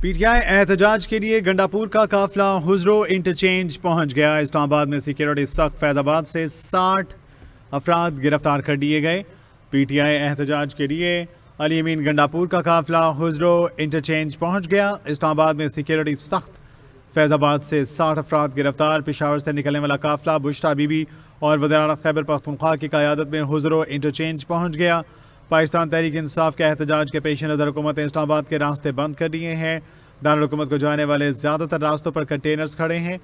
P T I احتجاج کے لیے گنڈاپور کا قافلہ حضرو انٹرچینج پہنچ گیا۔ اسلام آباد میں سیکیورٹی سخت، فیض آباد سے 60 افراد گرفتار کر لیے گئے۔ پی ٹی آئی احتجاج کے لیے علی امین گنڈاپور کا قافلہ حضرو انٹرچینج پہنچ گیا۔ اسلام آباد میں سیکیورٹی سخت، فیض آباد سے 60 افراد گرفتار۔ پشاور سے نکلنے والا قافلہ بشرا بی بی اور وزیر اعلیٰ خیبر پختونخوا کی قیادت میں حضرو انٹرچینج پہنچ گیا۔ پاکستان تحریک انصاف کے احتجاج کے پیش نظر حکومت نے اسلام آباد کے راستے بند کر دیے ہیں۔ دارالحکومت کو جانے والے زیادہ تر راستوں پر کنٹینرز کھڑے ہیں۔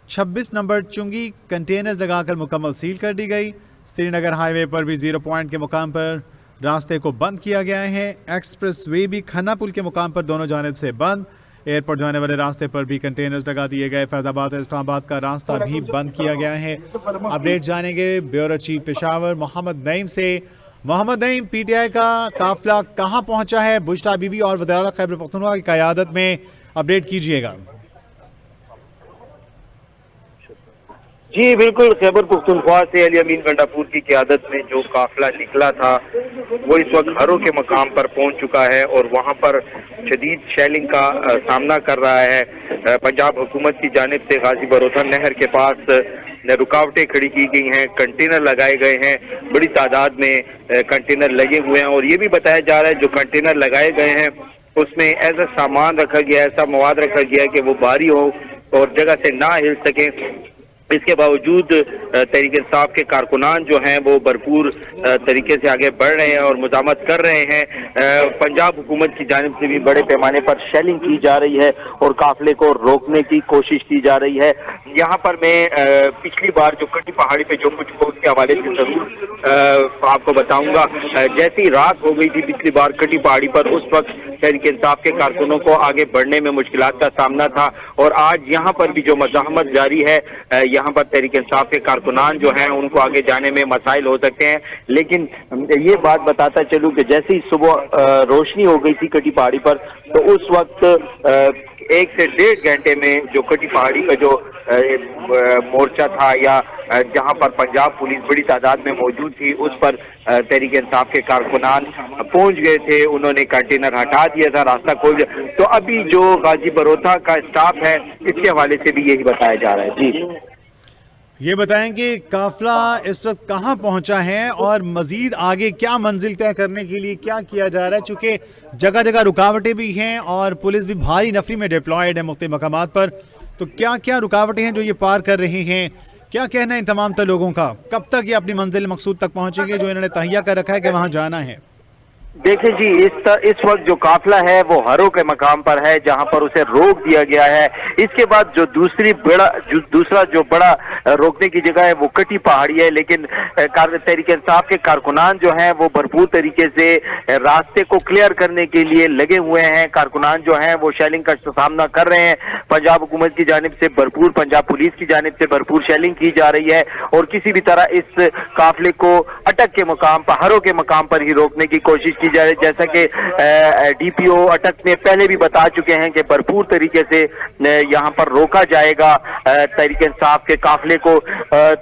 26 نمبر چنگی کنٹینرز لگا کر مکمل سیل کر دی گئی۔ سری نگر ہائی وے پر بھی 0 پوائنٹ کے مقام پر راستے کو بند کیا گیا ہے۔ ایکسپریس وے بھی کھنہ پل کے مقام پر دونوں جانب سے بند۔ ایئرپورٹ جانے والے راستے پر بھی کنٹینرز لگا دیے گئے۔ فیض آباد اور اسلام آباد کا راستہ بھی بند کیا گیا ہے۔ اپڈیٹ جانیں گے بیورو چیف پشاور محمد نعیم سے۔ محمد نعیم، پی ٹی آئی کا قافلہ کہاں پہنچا ہے؟ بشرا بی بی اور وزیر اعلیٰ خیبر پختونخوا کی قیادت میں اپڈیٹ کیجیے گا۔ جی بالکل، خیبر پختونخوا سے علی امین گنڈاپور کی قیادت میں جو قافلہ نکلا تھا وہ اس وقت ہرو کے مقام پر پہنچ چکا ہے اور وہاں پر شدید شیلنگ کا سامنا کر رہا ہے۔ پنجاب حکومت کی جانب سے غازی بروتھا نہر کے پاس رکاوٹیں کھڑی کی گئی ہیں، کنٹینر لگائے گئے ہیں، بڑی تعداد میں کنٹینر لگے ہوئے ہیں اور یہ بھی بتایا جا رہا ہے جو کنٹینر لگائے گئے ہیں اس میں ایسا سامان رکھا گیا، ایسا مواد رکھا گیا ہے کہ وہ بھاری ہو اور جگہ سے نہ ہل سکیں۔ اس کے باوجود تحریک انصاف کے کارکنان جو ہیں وہ بھرپور طریقے سے آگے بڑھ رہے ہیں اور مزاحمت کر رہے ہیں۔ پنجاب حکومت کی جانب سے بھی بڑے پیمانے پر شیلنگ کی جا رہی ہے اور قافلے کو روکنے کی کوشش کی جا رہی ہے۔ یہاں پر میں پچھلی بار جو کٹی پہاڑی پہ جو کچھ ہو اس کے حوالے سے ضرور آپ کو بتاؤں گا۔ جیسی رات ہو گئی تھی پچھلی بار کٹی پہاڑی پر، اس وقت تحریک انصاف کے کارکنوں کو آگے بڑھنے میں مشکلات کا سامنا تھا اور آج یہاں پر بھی جو مزاحمت جاری ہے، یہاں پر تحریک انصاف کے کارکنان جو ہیں ان کو آگے جانے میں مسائل ہو سکتے ہیں۔ لیکن یہ بات بتاتا چلوں کہ جیسے ہی صبح روشنی ہو گئی تھی کٹی پہاڑی پر، تو اس وقت 1 سے 1.5 گھنٹے میں جو کٹی پہاڑی کا جو مورچہ تھا یا جہاں پر پنجاب پولیس بڑی تعداد میں موجود تھی، اس پر تحریک انصاف کے کارکنان پہنچ گئے تھے، انہوں نے کنٹینر ہٹا دیا تھا، راستہ کھول دیا۔ تو ابھی جو غازی بروتھا کا اسٹاف ہے اس کے حوالے سے بھی یہی بتایا جا رہا ہے۔ جی یہ بتائیں کہ قافلہ اس وقت کہاں پہنچا ہے اور مزید آگے کیا منزل طے کرنے کے لیے کیا کیا جا رہا ہے، چونکہ جگہ جگہ رکاوٹیں بھی ہیں اور پولیس بھی بھاری نفری میں ڈپلائیڈ ہے مختلف مقامات پر، تو کیا کیا رکاوٹیں ہیں جو یہ پار کر رہے ہیں؟ کیا کہنا ہے ان تمام تر لوگوں کا؟ کب تک یہ اپنی منزل مقصود تک پہنچیں گے جو انہوں نے تہیہ کر رکھا ہے کہ وہاں جانا ہے؟ دیکھیں جی، اس وقت جو قافلہ ہے وہ ہرو کے مقام پر ہے جہاں پر اسے روک دیا گیا ہے۔ اس کے بعد جو دوسرا جو بڑا روکنے کی جگہ ہے وہ کٹی پہاڑی ہے، لیکن تحریک انصاف کے کارکنان جو ہیں وہ بھرپور طریقے سے راستے کو کلیئر کرنے کے لیے لگے ہوئے ہیں۔ کارکنان جو ہیں وہ شیلنگ کا سامنا کر رہے ہیں۔ پنجاب حکومت کی جانب سے بھرپور، پنجاب پولیس کی جانب سے بھرپور شیلنگ کی جا رہی ہے اور کسی بھی طرح اس قافلے کو اٹک کے مقام پر، ہرو کے مقام پر ہی روکنے کی کوشش کی جا رہی ہے۔ جیسا کہ ڈی پی او اٹک میں پہلے بھی بتا چکے ہیں کہ بھرپور طریقے سے یہاں پر روکا جائے گا تحریک انصاف کے قافلے کو۔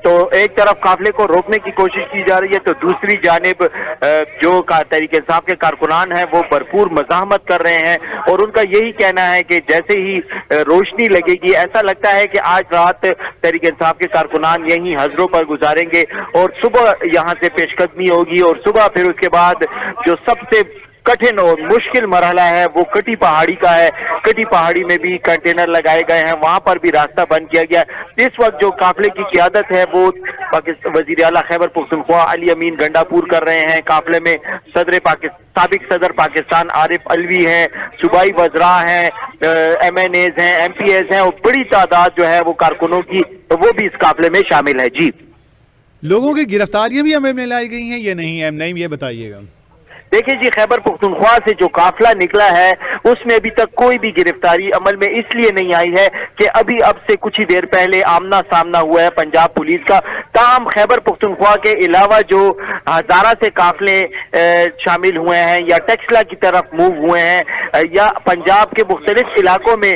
تو ایک طرف قافلے کو روکنے کی کوشش کی جا رہی ہے تو دوسری جانب جو تحریک انصاف کے کارکنان ہیں وہ بھرپور مزاحمت کر رہے ہیں اور ان کا یہی کہنا ہے کہ جیسے ہی روشنی لگے گی، ایسا لگتا ہے کہ آج رات تحریک انصاف کے کارکنان یہیں حضروں پر گزاریں گے اور صبح یہاں سے پیش قدمی ہوگی اور صبح پھر اس کے بعد جو سب سے کٹھن اور مشکل مرحلہ ہے وہ کٹی پہاڑی کا ہے۔ کٹی پہاڑی میں بھی کنٹینر لگائے گئے ہیں، وہاں پر بھی راستہ بند کیا گیا ہے۔ اس وقت جو قافلے کی قیادت ہے وہ وزیر اعلیٰ خیبر پختونخوا علی امین گنڈاپور کر رہے ہیں۔ قافلے میں سابق صدر پاکستان عارف علوی ہیں، صوبائی وزراء ہیں، ایم این ایز ہیں، ایم پی ایز ہیں اور بڑی تعداد جو ہے وہ کارکنوں کی وہ بھی اس قافلے میں شامل ہے۔ جی لوگوں کی گرفتاریاں بھی عمل میں لائی گئی ہیں یا نہیں؟ ایم نعیم یہ بتائیے گا۔ دیکھیں جی، خیبر پختونخوا سے جو قافلہ نکلا ہے اس میں ابھی تک کوئی بھی گرفتاری عمل میں اس لیے نہیں آئی ہے کہ اب سے کچھ ہی دیر پہلے آمنا سامنا ہوا ہے پنجاب پولیس کا۔ تاہم خیبر پختونخوا کے علاوہ جو हजारा से काफले शामिल हुए हैं या टेक्सला की तरफ मूव हुए हैं या पंजाब के मुख्तलिफ इलाकों में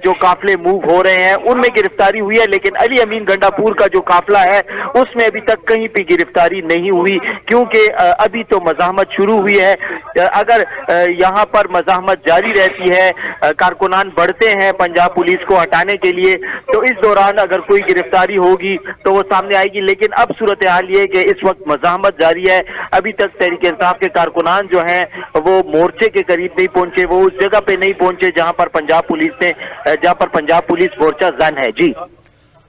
जो काफले मूव हो रहे हैं उनमें गिरफ्तारी हुई है, लेकिन अली अमीन गंडापुर का जो काफला है उसमें अभी तक कहीं भी गिरफ्तारी नहीं हुई, क्योंकि अभी तो मज़ाहमत शुरू हुई है। अगर यहाँ पर मज़ाहमत जारी रहती है, कारकुनान बढ़ते हैं पंजाब पुलिस को हटाने के लिए, तो इस दौरान अगर कोई गिरफ्तारी होगी तो वो सामने आएगी। लेकिन अब सूरत हाल ये है कि इस वक्त मज़ाहमत जारी है, अभी तक तहरीक इंसाफ के कारकुनान जो हैं वो मोर्चे के करीब नहीं पहुंचे, वो उस जगह पे नहीं पहुंचे जहां पर पंजाब पुलिस मोर्चा जन है। जी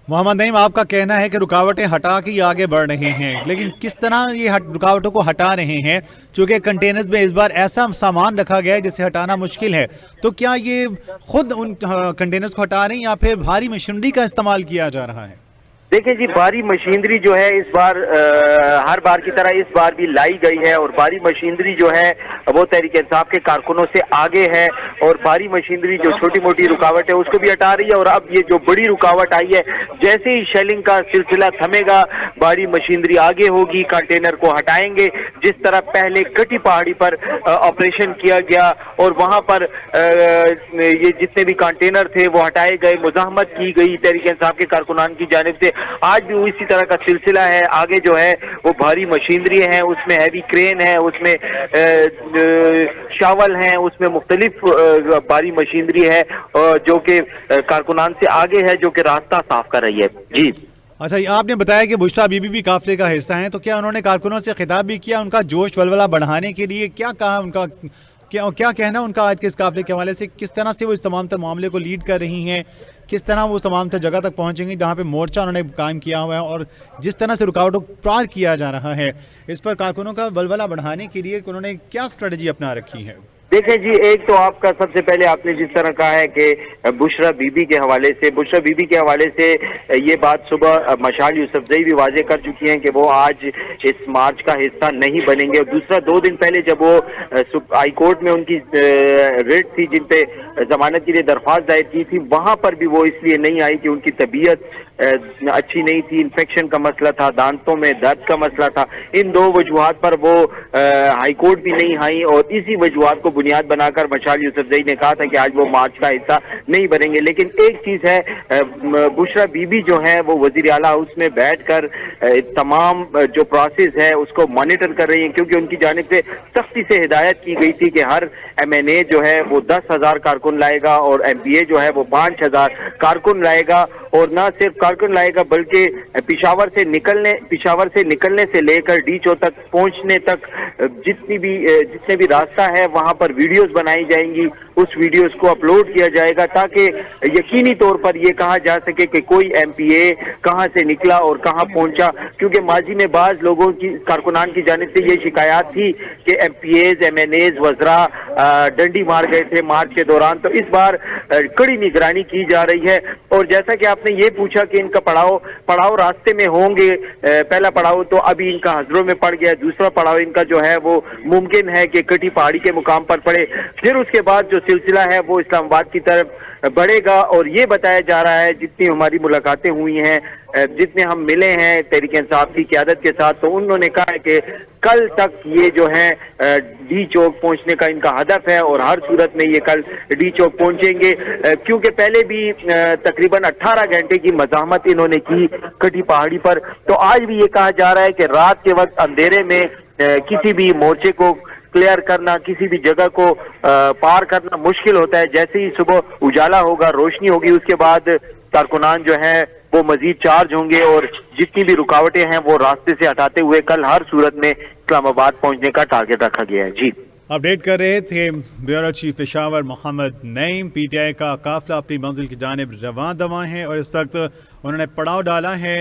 मोहम्मद नईम, आपका कहना है कि रुकावटें हटा के ये आगे बढ़ रहे हैं, लेकिन किस तरह ये रुकावटों को हटा रहे हैं? चूंकि कंटेनर्स में इस बार ऐसा सामान रखा गया है जिसे हटाना मुश्किल है, तो क्या ये खुद उन कंटेनर्स को हटा रहे हैं या फिर भारी मशीनरी का इस्तेमाल किया जा रहा है? देखिए जी, भारी मशीनरी जो है इस बार हर बार की तरह इस बार भी लाई गई है, और भारी मशीनरी जो है वो तहरीक इंसाफ के कारकुनों से आगे है, और भारी मशीनरी जो छोटी मोटी रुकावट है उसको भी हटा रही है। और अब ये जो बड़ी रुकावट आई है, जैसे ही शेलिंग का सिलसिला थमेगा भारी मशीनरी आगे होगी, कंटेनर को हटाएंगे, जिस तरह पहले कटी पहाड़ी पर ऑपरेशन किया गया और वहां पर ये जितने भी कंटेनर थे वो हटाए गए, मुज़ाहमत की गई तहरीक इंसाफ के कारकुनान की जानिब से। आज भी इसी तरह का सिलसिला है, आगे जो है वो भारी मशीनरी है, उसमें हैवी क्रेन है, उसमें शावल हैं, उसमें मुख्तलिफ भारी मशीनरी है जो कि कारकुनान से आगे है, जो कि रास्ता साफ कर रही है। जी अच्छा, आपने बताया कि बुशरा बीबी भी काफिले का हिस्सा हैं, तो क्या उन्होंने कारकुनों से खिताब भी किया उनका जोश वलवला बढ़ाने के लिए? क्या कहा उनका, क्या कहना उनका आज के इस काफिले के हवाले से? किस तरह से वो इस तमाम तर मामले को लीड कर रही हैं? किस तरह वो तमाम तर जगह तक पहुंचेंगी जहां पे मोर्चा उन्होंने कायम किया हुआ है, और जिस तरह से रुकावटों को पार किया जा रहा है, इस पर कारकुनों का वलवला बढ़ाने के लिए उन्होंने क्या स्ट्रेटजी अपना रखी है? देखें जी, एक तो आपका सबसे पहले आपने जिस तरह कहा है कि बुशरा बीबी के हवाले से ये बात सुबह मशाल यूसुफजई भी वाजे कर चुकी हैं कि वो आज इस मार्च का हिस्सा नहीं बनेंगे। और दूसरा, 2 दिन पहले जब वो हाई कोर्ट में उनकी रेट थी जिन पे जमानत के लिए दरख्वास्त दायर की थी, वहां पर भी वो इसलिए नहीं आई कि उनकी तबीयत अच्छी नहीं थी, इन्फेक्शन का मसला था, दांतों में दर्द का मसला था। इन 2 वजूहात पर वो हाई कोर्ट भी नहीं आई, और इसी वजूहात को बुनियाद बनाकर मशाल यूसुफजई ने कहा था कि आज वो मार्च का हिस्सा नहीं बनेंगे। लेकिन एक चीज है, बुशरा बीबी जो है वो वजीर आला हाउस में बैठकर तमाम जो प्रोसेस है उसको मॉनिटर कर रही हैं, क्योंकि उनकी जानिब से सख्ती से हिदायत की गई थी कि हर MNA जो है वो 10,000 कारकुन लाएगा और MPA जो है वो 5,000 कारकुन लाएगा, और न सिर्फ कारकुन लाएगा बल्कि पिशावर से निकलने से लेकर डीचो तक पहुंचने तक जितने भी रास्ता है वहां पर वीडियोस बनाई जाएंगी, उस वीडियोस को अपलोड किया जाएगा ताकि यकीनी तौर पर यह कहा जा सके कि कोई MPA कहां से निकला और कहां पहुंचा। क्योंकि माजी में बाज लोगों की कारकुनान की जानिब से ये शिकायत थी कि MPAs MNAs वज़रा डंडी मार गए थे मार्च के दौरान। तो इस बार कड़ी निगरानी की जा रही है। और जैसा कि आपने ये पूछा कि इनका पड़ाव रास्ते में होंगे, पहला पड़ाव तो अभी इनका हजरों में पड़ गया, दूसरा पड़ाव इनका जो है वो मुमकिन है कि कटी पहाड़ी के मुकाम पर पड़े, फिर उसके बाद जो सिलसिला है वो इस्लामाबाद की तरफ बढ़ेगा। और ये बताया जा रहा है, जितनी हमारी मुलाकातें हुई हैं, जितने हम मिले हैं तहरीक इंसाफ की क़यादत के साथ, तो उन्होंने कहा है कि कल तक ये जो है डी चौक पहुंचने का इनका हदफ है, और हर सूरत में ये कल डी चौक पहुंचेंगे। क्योंकि पहले भी तकरीबन 18 घंटे की मज़ाहमत इन्होंने की कटी पहाड़ी पर, तो आज भी ये कहा जा रहा है कि रात के वक्त अंधेरे में किसी भी मोर्चे को क्लियर करना, किसी भी जगह को पार करना मुश्किल होता है। जैसे ही सुबह उजाला होगा, रोशनी होगी, उसके बाद कारकुनान जो है वो मजीद चार्ज होंगे, और जितनी भी रुकावटें हैं वो रास्ते से हटाते हुए कल हर सूरत में इस्लामाबाद पहुंचने का टारगेट रखा गया है। जी, अपडेट कर रहे थे bureau chief Peshawar Mohammad Naeem. PTI का काफिला अपनी मंजिल की जानिब रवां दवा है, और इस वक्त उन्होंने पड़ाव डाला है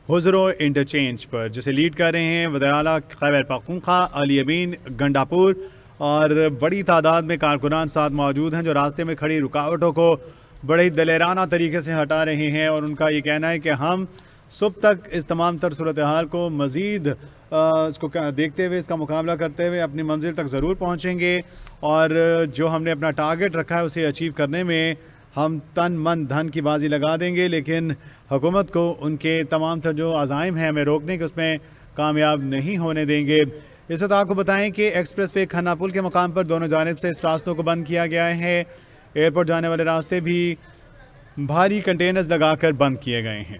हुजरो इंटरचेंज पर, जिसे लीड कर रहे हैं वज़ीर आला खैबर पख्तूनख्वा अली अमीन गंडापुर। और बड़ी तादाद में कारकुनान साथ मौजूद हैं जो रास्ते में खड़ी रुकावटों को बड़े ही दलेराना तरीके से हटा रहे हैं, और उनका ये कहना है कि हम सुबह तक इस तमाम तर सूरत हाल को मज़ीद इसको देखते हुए, इसका मुकाबला करते हुए अपनी मंजिल तक ज़रूर पहुँचेंगे, और जो हमने अपना टारगेट रखा है उसे अचीव करने में हम तन मन धन की बाजी लगा देंगे। लेकिन हुकूमत को उनके तमाम तर जो अज़ाइम हैं हमें रोकने के, उसमें کامیاب نہیں ہونے دیں گے۔ اس وقت آپ کو بتائیں کہ ایکسپریس وے کھنہ پل کے مقام پر دونوں جانب سے اس راستوں کو بند کیا گیا ہے۔ ایئرپورٹ جانے والے راستے بھی بھاری کنٹینرز لگا کر بند کیے گئے ہیں۔